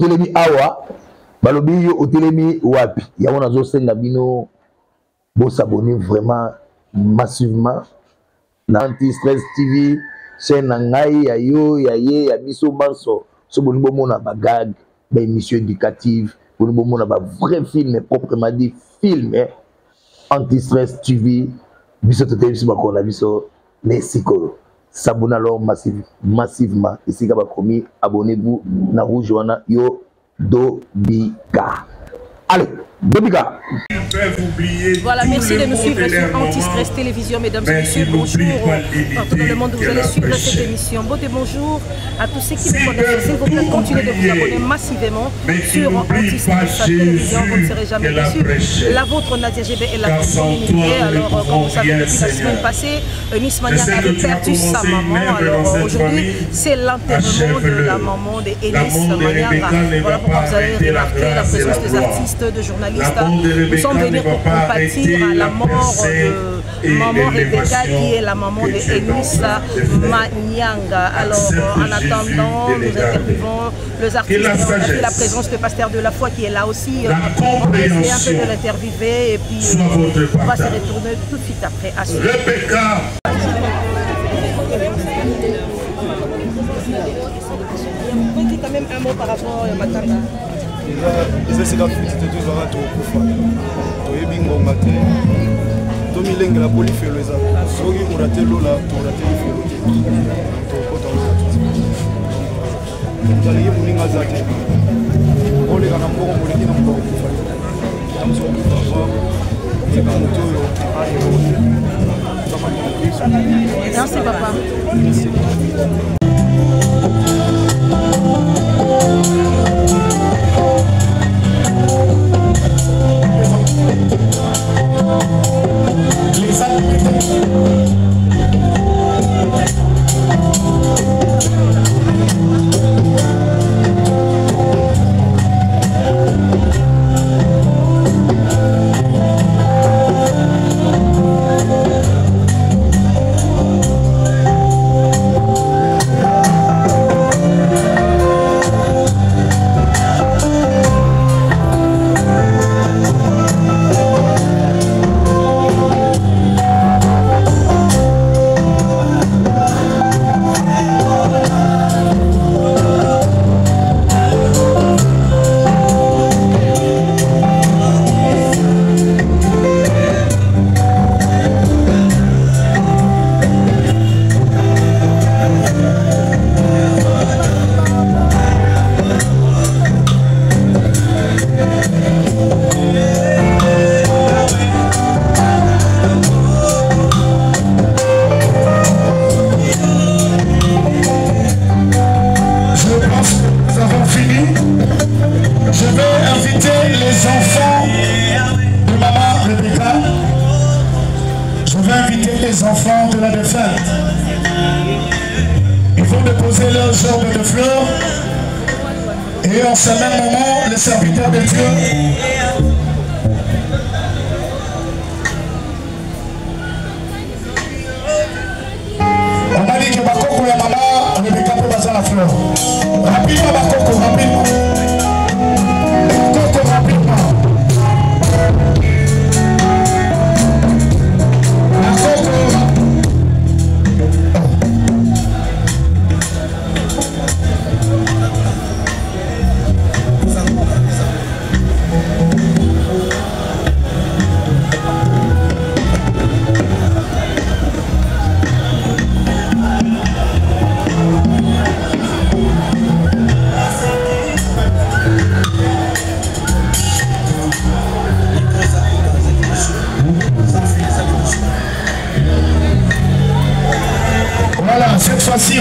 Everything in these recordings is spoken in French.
otelemi awa balobi yo otelemi wapi ya wana zo senga bino bo s'abonner vraiment massivement na Anti-Stress TV chaîne na ngai ya yo ya ye ya biso banso so boni bomona ba gag ba émission éducative boni bomona ba vrai film proprement dit film Anti-Stress TV biso tote biso bakona biso les siko s'abonner alors massivement ici ka ba komi abonnez-vous na rouge wana yo Dobika. Allez, Dobika. Voilà, merci de nous suivre sur Anti-Stress Télévision, mesdames et messieurs. Bonjour, partout dans le monde, vous allez suivre cette émission. Bonjour à tous ceux qui vous connaissent. S'il vous plaît, continuez de vous abonner massivement sur Anti-Stress Télévision. Vous ne serez jamais déçus. La vôtre, Nadia GB, est la communauté. Alors, comme vous savez, depuis la semaine passée, Miss Mania avait perdu sa maman. Alors, aujourd'hui, c'est l'enterrement de la maman d'Enis Manianga. Voilà pourquoi vous avez remarqué la présence des artistes, de journalistes. Nous sommes venus pour compatir à la mort de maman Rebecca, qui est la maman d'Enis Manianga. Alors, en attendant, nous interviewons les artistes. On a vu la présence de Pasteur de la Foi qui est là aussi. On va essayer un peu de l'interviewer et puis on va se retourner tout de suite après à suivre. Quand même un mot par rapport à Matanga. C'est la petite de deux ans au Koufa. Tu es bingo maté. Tomi lengue la poli fait le zap. Sogi pour rater l'eau là, pour rater le feu. Tu peux t'en sortir. Tu as les moulingas zaté. On les a n'importe où, on les a n'importe où. Tam so Koufa. C'est comme tout. Merci papa. Merci.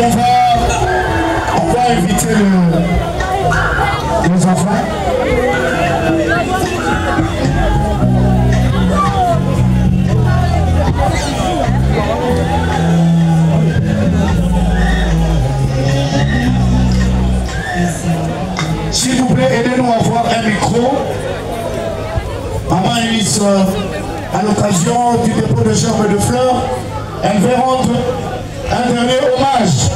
on va inviter les enfants. S'il vous plaît, aidez-nous à avoir un micro. Maman Elise, à l'occasion du dépôt de gerbes de fleurs, elle veut rendre un dernier hommage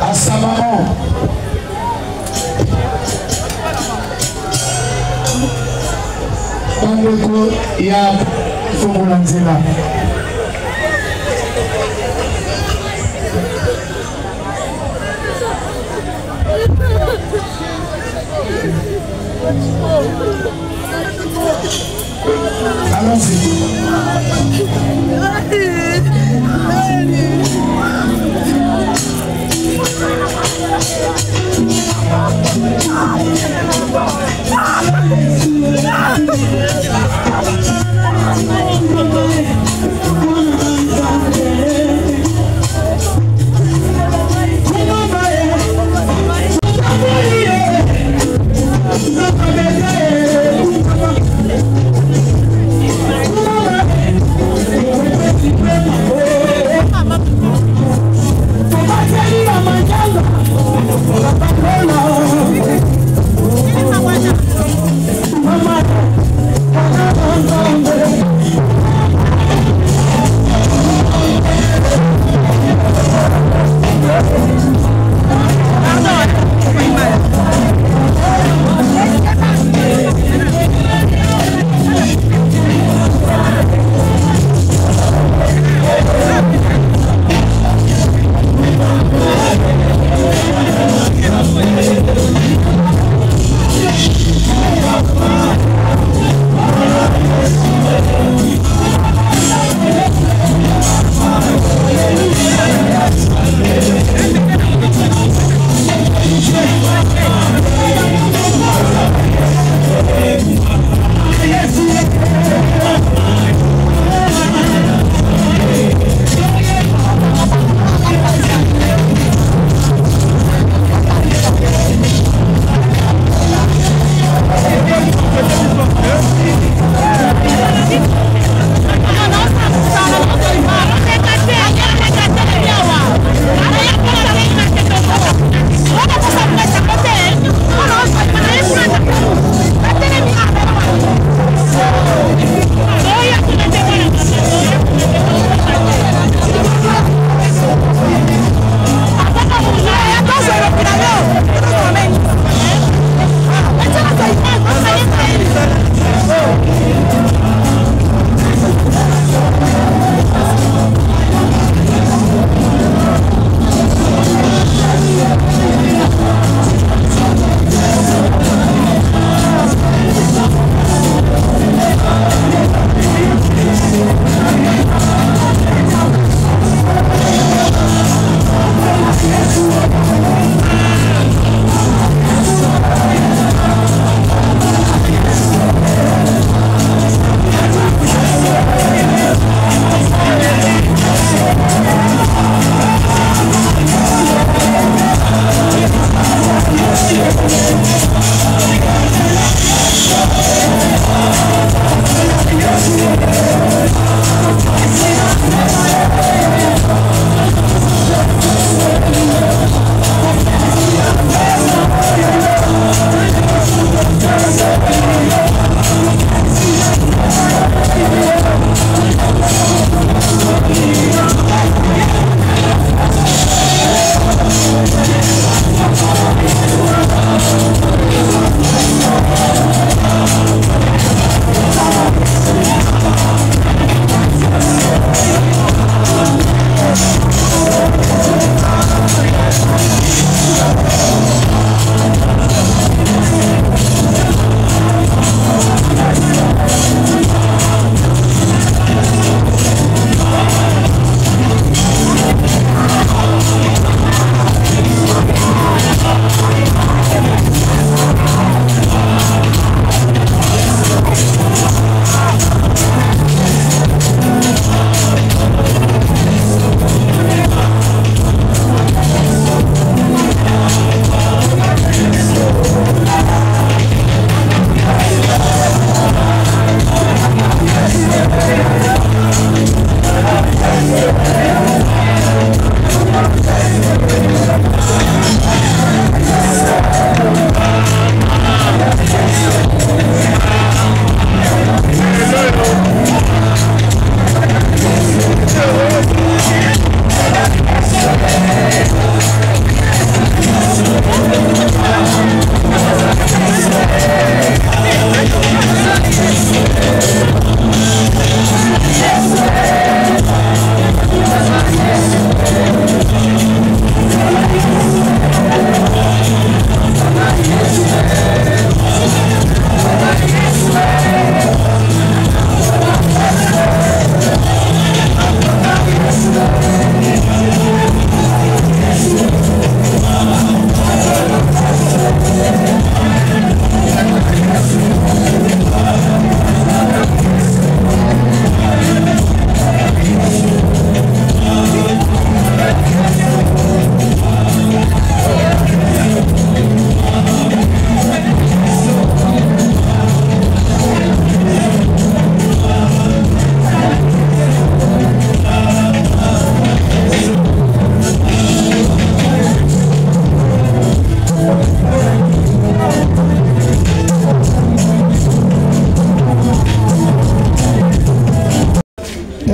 à sa maman. bandeko ya fongola nzela. Allons-y.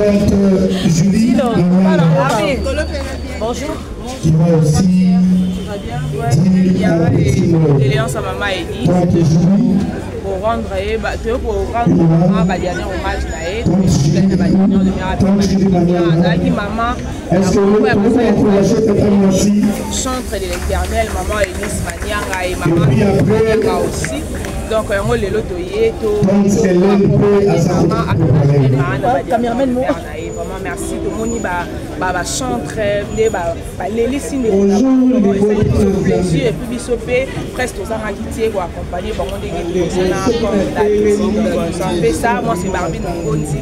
présidente Julie. Bonjour. Qui va aussi Léance à maman Elie pour rendre dernier hommage maman chantre de l'éternel maman Elie Manianga et maman Manianga aussi donc on les lotoyé vraiment merci tout le monde va chanter les signes de plaisir et puis bisopé presque aux activités pour accompagner bon on dit ça moi c'est Barbie Ngonzi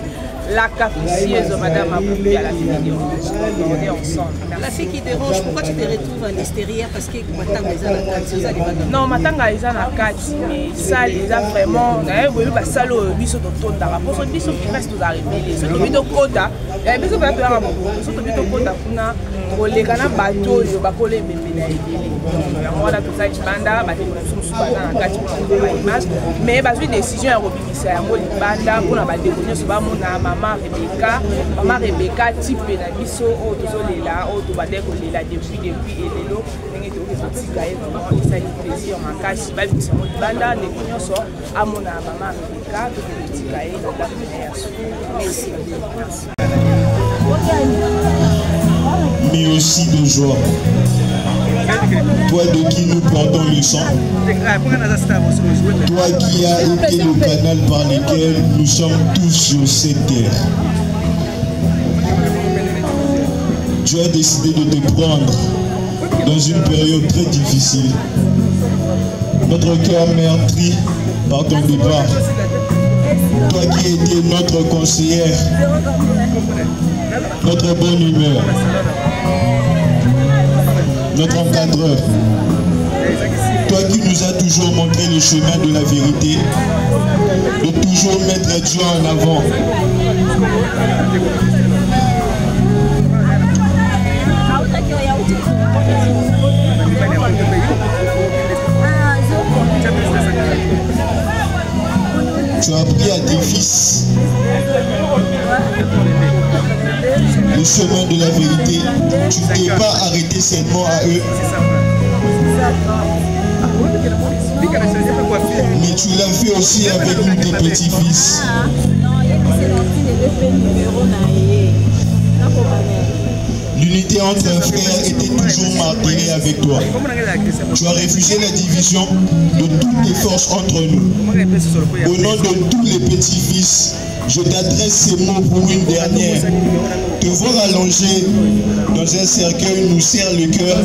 la capricieuse madame Aboubi à la vidéo on est ensemble. La fille qui dérange, pourquoi tu te retrouves à l'extérieur parce que Matanga est à la carte? Non, Matanga est à la carte, mais ça les a vraiment. Vous voyez, ça le biso de ton d'ara. Pour ce biso qui reste aux arrivés, ce qui est de quota, et bien ce que tu as fait à mon ce qui est de quota pour les canaux bateaux, je vais coller mes médailles. On a tout ça, je banda, bah des choses dans la carte pour la image, mais bah une décision à rebiser à mon banda pour la découvrir sur mon maman Rebecca type na biso au désolé là au tout bader ko lela depuis et lelo ndenge to petit gaé vraiment ça lui plaisir en cash ba biso mo banda de kunyoso amona maman Rebecca to petit gaé na la merci. Mais aussi de joie. Toi de qui nous portons le sang, toi qui as été le canal par lequel nous sommes tous sur cette terre. Tu as décidé de te prendre dans une période très difficile. Notre cœur meurtri par ton départ. Toi qui étais notre conseillère, notre bonne humeur, notre encadreur, toi qui nous as toujours montré le chemin de la vérité, de toujours mettre Dieu en avant. Tu as appris à tes fils le chemin de la vérité. Tu ne t'es pas arrêté seulement à eux, mais tu l'as fait aussi avec nous, tes petits-fils. L'unité entre un frère était toujours martelée avec toi. Tu as refusé la division de toutes les forces entre nous. Au nom de tous les petits-fils, je t'adresse ces mots pour une dernière. Te voir allongé dans un cercueil nous serre le cœur,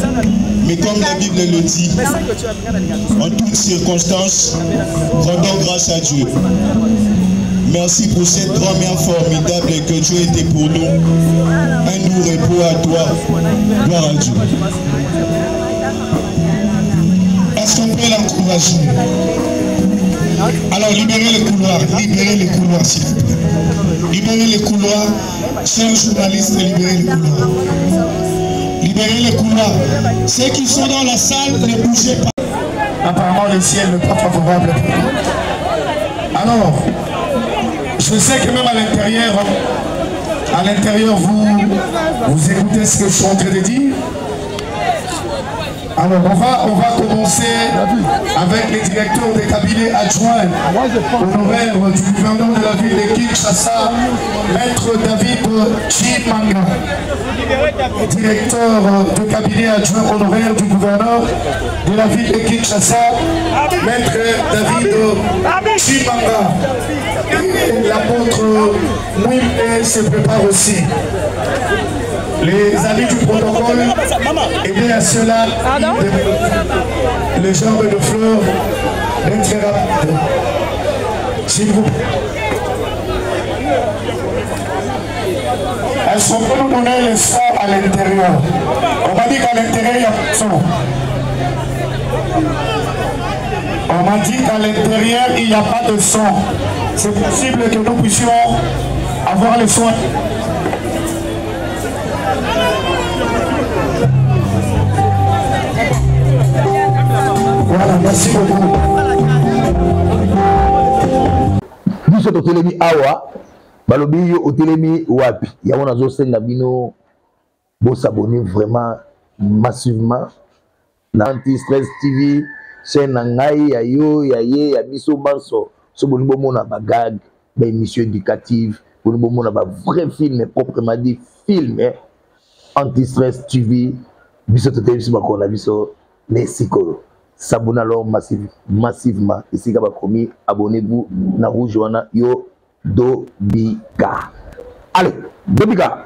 mais comme la Bible le dit, en toutes circonstances, rendons grâce à Dieu. Merci pour cette grand-mère formidable que tu as été pour nous. Un doux repos à toi. Gloire à Dieu. Est-ce qu'on peut l'encourager? Alors libérez les couloirs, s'il vous plaît. Libérez les couloirs. C'est un journaliste, libérez les couloirs. Libérez les couloirs. Ceux qui sont dans la salle, ne bougez pas. Apparemment, le ciel n'est pas favorable. Alors, je sais que même à l'intérieur, vous écoutez ce que je suis en train de dire. Alors, on va commencer avec les directeurs des cabinets adjoints honoraires du gouverneur de la ville de Kinshasa, Maître David Chimanga. Directeur de cabinet adjoint honoraire du gouverneur de la ville de Kinshasa, Maître David Chimanga. Et l'apôtre Mouimé se prépare aussi. Les amis du protocole, aidez à cela, les jambes de fleurs, très rapide. S'il vous plaît. Est-ce qu'on peut nous donner le son à l'intérieur? On m'a dit qu'à l'intérieur, il y a pas de son. On m'a dit qu'à l'intérieur, il n'y a pas de son. C'est possible que nous puissions avoir le son. Voilà, merci beaucoup. Nous sommes au Télémi Awa. balobi yo otelemi wapi yango nazosenga bino bosabone vraiment massivement na Anti-Stress TV chaîne na ngai ya yo ya ye ya biso banso so boni bomona ba gag ba émission éducative boni bomona ba vrai film proprement dit film Anti-Stress TV biso tote biso bakona biso les siko s'abonner alors massivement ici ba komi abonnez-vous na rouge wana yo Dobika allez Dobika